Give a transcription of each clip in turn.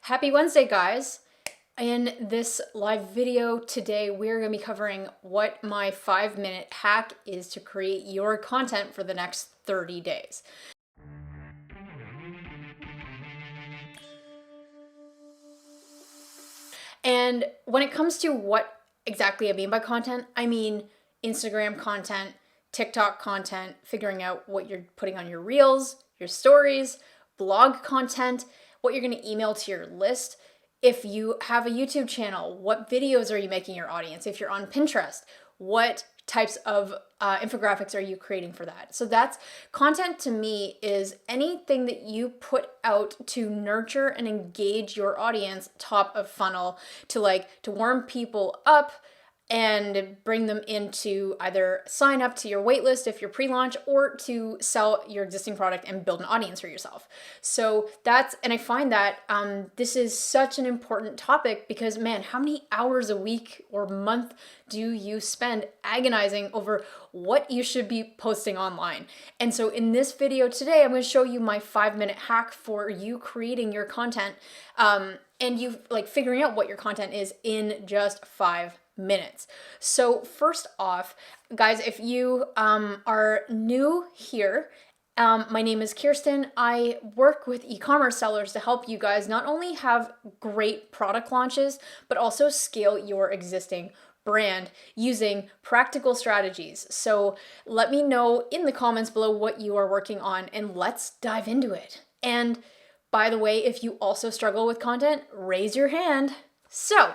Happy Wednesday, guys. In this live video today, we're going to be covering what my 5-minute hack is to create your content for the next 30 days. And when it comes to what exactly I mean by content, I mean Instagram content, TikTok content, figuring out what you're putting on your reels, your stories, blog content, what you're going to email to your list. If you have a YouTube channel, what videos are you making your audience? If you're on Pinterest, what types of infographics are you creating for that? So that's content to me is anything that you put out to nurture and engage your audience top of funnel to warm people up and bring them into either sign up to your waitlist if you're pre-launch or to sell your existing product and build an audience for yourself. So and I find that this is such an important topic because, man, how many hours a week or month do you spend agonizing over what you should be posting online? And so in this video today, I'm going to show you my 5-minute hack for you creating your content and you figuring out what your content is in just 5 minutes. So first off, guys, if you are new here, my name is Khierstyn. I work with e-commerce sellers to help you guys not only have great product launches, but also scale your existing brand using practical strategies. So let me know in the comments below what you are working on and let's dive into it. And by the way, if you also struggle with content, raise your hand. So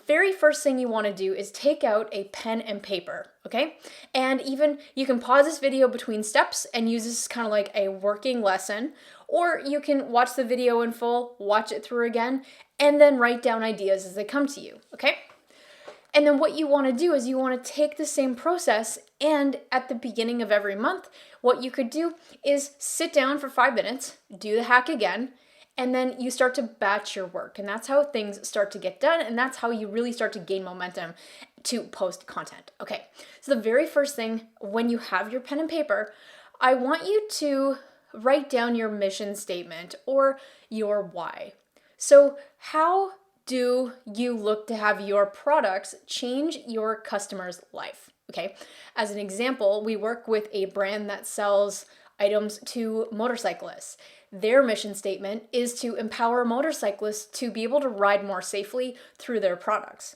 very first thing you want to do is take out a pen and paper, okay? And even you can pause this video between steps and use this kind of like a working lesson, or you can watch the video in full, watch it through again, and then write down ideas as they come to you, okay? And then what you want to do is you want to take the same process, and at the beginning of every month, what you could do is sit down for 5 minutes, do the hack again, and then you start to batch your work. And that's how things start to get done. And that's how you really start to gain momentum to post content. Okay, so the very first thing when you have your pen and paper, I want you to write down your mission statement or your why. So how do you look to have your products change your customer's life? Okay, as an example, we work with a brand that sells items to motorcyclists. Their mission statement is to empower motorcyclists to be able to ride more safely through their products.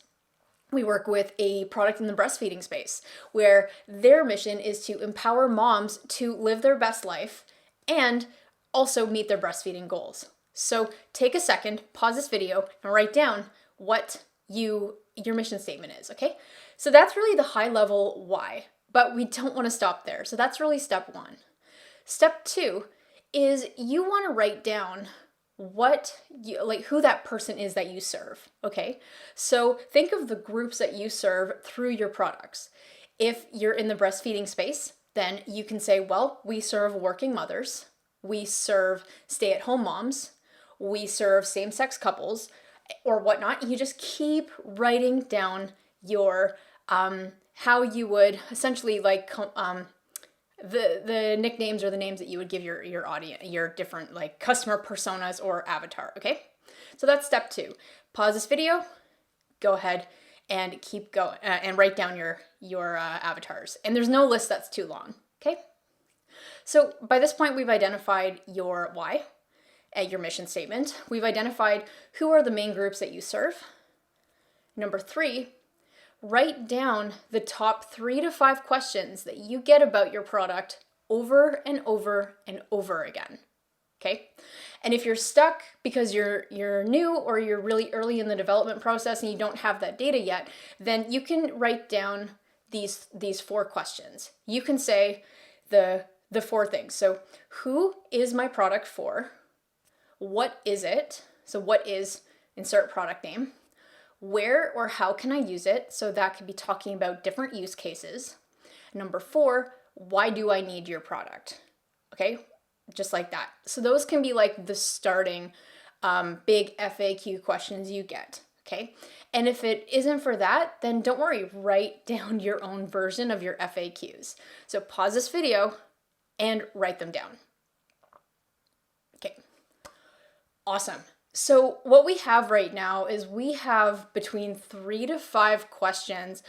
We work with a product in the breastfeeding space where their mission is to empower moms to live their best life and also meet their breastfeeding goals. So take a second, pause this video, and write down what your mission statement is, okay? So that's really the high level why, but we don't want to stop there. So that's really step 1. Step 2 is you want to write down who that person is that you serve, okay? So think of the groups that you serve through your products. If you're in the breastfeeding space, then you can say, well, we serve working mothers, we serve stay-at-home moms, we serve same-sex couples, or whatnot. You just keep writing down your how you would essentially the nicknames or the names that you would give your audience, your different customer personas or avatar, okay? So that's step 2. Pause this video, go ahead and keep going and write down your avatars. And there's no list that's too long, okay? So by this point, we've identified your why, your mission statement. We've identified who are the main groups that you serve. Number 3, write down the top 3 to 5 questions that you get about your product over and over and over again, okay? And if you're stuck because you're new or you're really early in the development process and you don't have that data yet, then you can write down these 4 questions. You can say the 4 things. So who is my product for? What is it? So what is, insert product name. Where or how can I use it? So that could be talking about different use cases. Number 4, why do I need your product? Okay, just like that. So those can be like the starting big FAQ questions you get, okay? And if it isn't for that, then don't worry, write down your own version of your FAQs. So pause this video and write them down. Okay, awesome. So what we have right now is we have between 3 to 5 questions,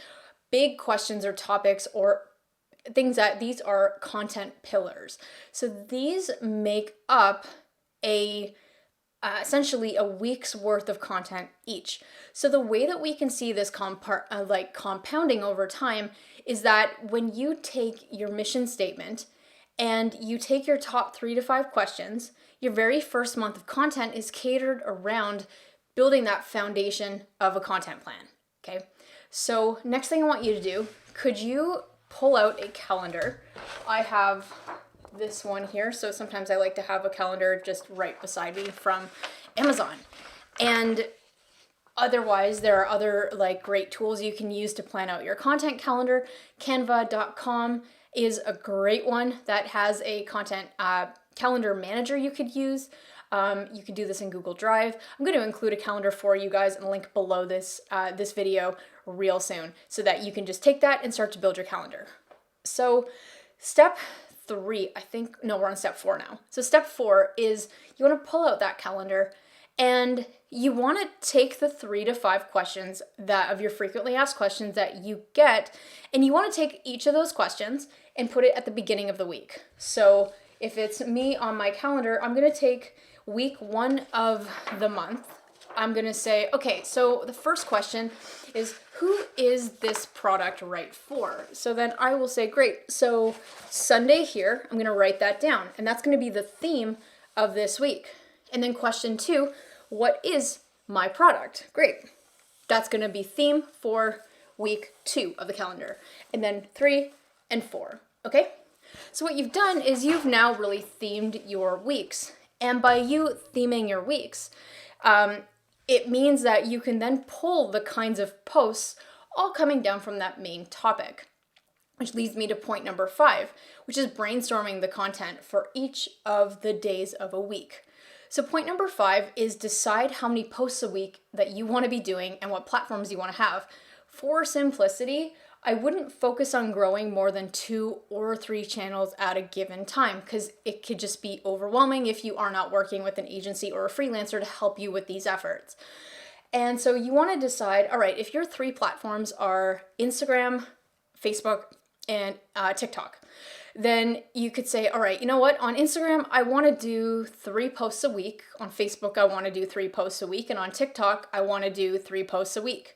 big questions or topics or things that these are content pillars. So these make up essentially a week's worth of content each. So the way that we can see this compounding over time is that when you take your mission statement and you take your top 3 to 5 questions, your very first month of content is catered around building that foundation of a content plan. Okay. So next thing I want you to do, could you pull out a calendar? I have this one here. So sometimes I like to have a calendar just right beside me from Amazon. And otherwise, there are other great tools you can use to plan out your content calendar. Canva.com is a great one that has a content calendar manager you could use. You could do this in Google Drive. I'm going to include a calendar for you guys and link below this video real soon so that you can just take that and start to build your calendar. So step 3, we're on step 4 now. So step 4 is you want to pull out that calendar and you want to take the 3 to 5 questions of your frequently asked questions that you get, and you want to take each of those questions and put it at the beginning of the week. So if it's me on my calendar, I'm going to take week 1 of the month. I'm going to say, okay, so the first question is, who is this product right for? So then I will say, great, so Sunday here, I'm going to write that down. And that's going to be the theme of this week. And then question 2, what is my product? Great. That's going to be theme for week 2 of the calendar. And then 3 and 4. Okay? So what you've done is you've now really themed your weeks. And by you theming your weeks, it means that you can then pull the kinds of posts all coming down from that main topic, which leads me to point number 5, which is brainstorming the content for each of the days of a week. So point number 5 is decide how many posts a week that you want to be doing and what platforms you want to have. For simplicity, I wouldn't focus on growing more than 2 or 3 channels at a given time because it could just be overwhelming if you are not working with an agency or a freelancer to help you with these efforts. And so you want to decide, all right, if your 3 platforms are Instagram, Facebook, and TikTok, then you could say, all right, you know what? On Instagram, I want to do 3 posts a week. On Facebook, I want to do 3 posts a week. And on TikTok, I want to do 3 posts a week.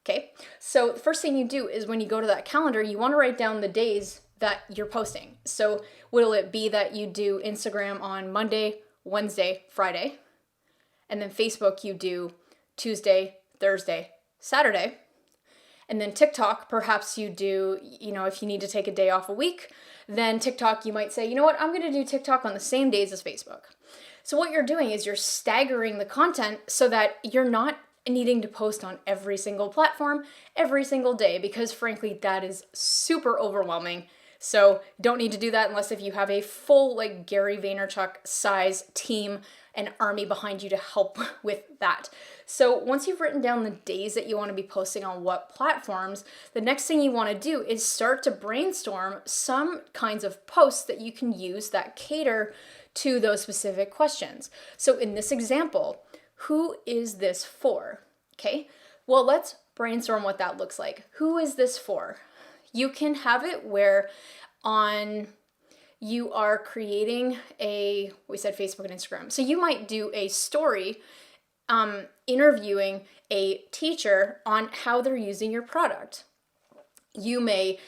Okay, so the first thing you do is when you go to that calendar, you want to write down the days that you're posting. So will it be that you do Instagram on Monday, Wednesday, Friday, and then Facebook you do Tuesday, Thursday, Saturday, and then TikTok, perhaps you do, if you need to take a day off a week, then TikTok, you might say, you know what, I'm going to do TikTok on the same days as Facebook. So what you're doing is you're staggering the content so that you're not needing to post on every single platform every single day, because frankly that is super overwhelming. So don't need to do that unless if you have a full Gary Vaynerchuk size team and army behind you to help with that. So once you've written down the days that you want to be posting on what platforms, the next thing you want to do is start to brainstorm some kinds of posts that you can use that cater to those specific questions. So in this example, who is this for? Okay, well, let's brainstorm what that looks like. Who is this for? You can have it where you are creating we said Facebook and Instagram. So you might do a story interviewing a teacher on how they're using your product. You may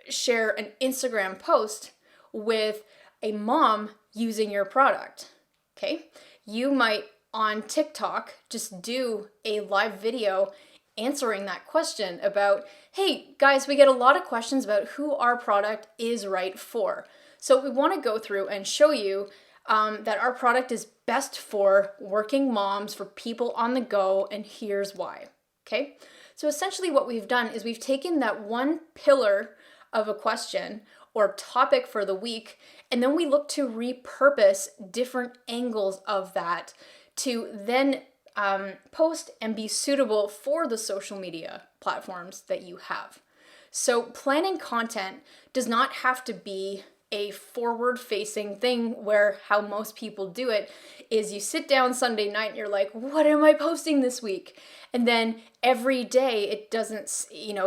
share an Instagram post with a mom using your product. Okay, you might on TikTok just do a live video answering that question about, hey guys, we get a lot of questions about who our product is right for. So we want to go through and show you that our product is best for working moms, for people on the go, and here's why. Okay, so essentially what we've done is we've taken that one pillar of a question or topic for the week, and then we look to repurpose different angles of that to then post and be suitable for the social media platforms that you have. So planning content does not have to be a forward-facing thing where how most people do it is you sit down Sunday night and you're like, what am I posting this week? And then every day it doesn't,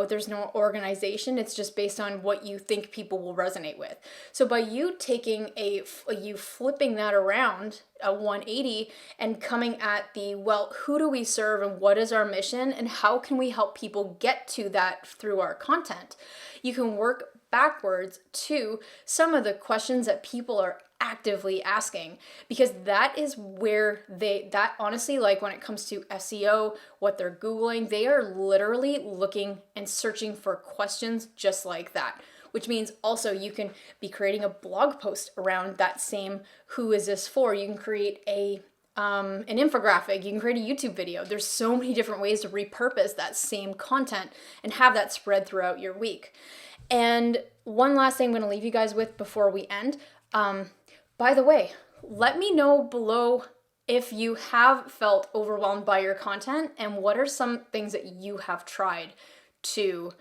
there's no organization. It's just based on what you think people will resonate with. So by you taking you flipping that around a 180 and coming at well, who do we serve and what is our mission and how can we help people get to that through our content? You can work backwards to some of the questions that people are actively asking, because that is where that honestly, like when it comes to SEO, what they're Googling, they are literally looking and searching for questions just like that, which means also you can be creating a blog post around that same who is this for. You can create an infographic, you can create a YouTube video. There's so many different ways to repurpose that same content and have that spread throughout your week. And one last thing I'm going to leave you guys with before we end. By the way, let me know below if you have felt overwhelmed by your content and what are some things that you have tried to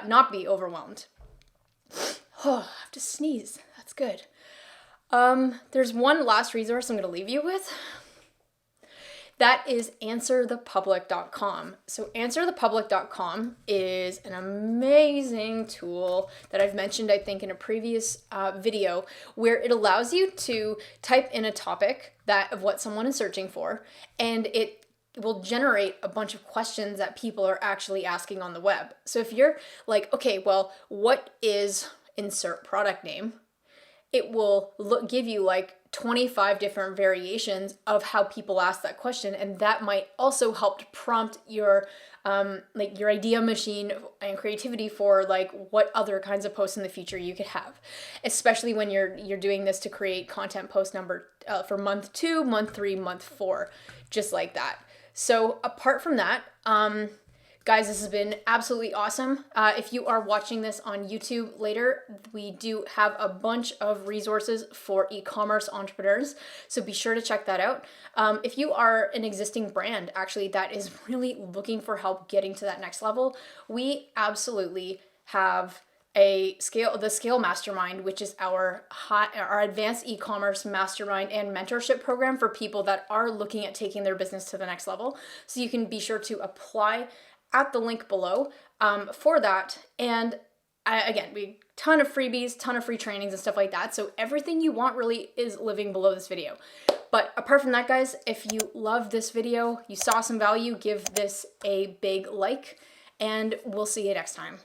not be overwhelmed. Oh, I have to sneeze. That's good. There's one last resource I'm going to leave you with. That is answerthepublic.com. So answerthepublic.com is an amazing tool that I've mentioned, I think, in a previous video, where it allows you to type in a topic of what someone is searching for, and it will generate a bunch of questions that people are actually asking on the web. So if you're like, okay, well, what is insert product name? It will give you like 25 different variations of how people ask that question, and that might also help to prompt your your idea machine and creativity for like what other kinds of posts in the future you could have, especially when you're doing this to create content post number for month 2, month 3, month 4, just like that. So apart from that, guys, this has been absolutely awesome. If you are watching this on YouTube later, we do have a bunch of resources for e-commerce entrepreneurs, so be sure to check that out. If you are an existing brand, actually, that is really looking for help getting to that next level, we absolutely have the Scale Mastermind, which is our advanced e-commerce mastermind and mentorship program for people that are looking at taking their business to the next level. So you can be sure to apply at the link below for that. And again, we ton of freebies, ton of free trainings and stuff like that. So everything you want really is living below this video. But apart from that, guys, if you love this video, you saw some value, give this a big like, and we'll see you next time.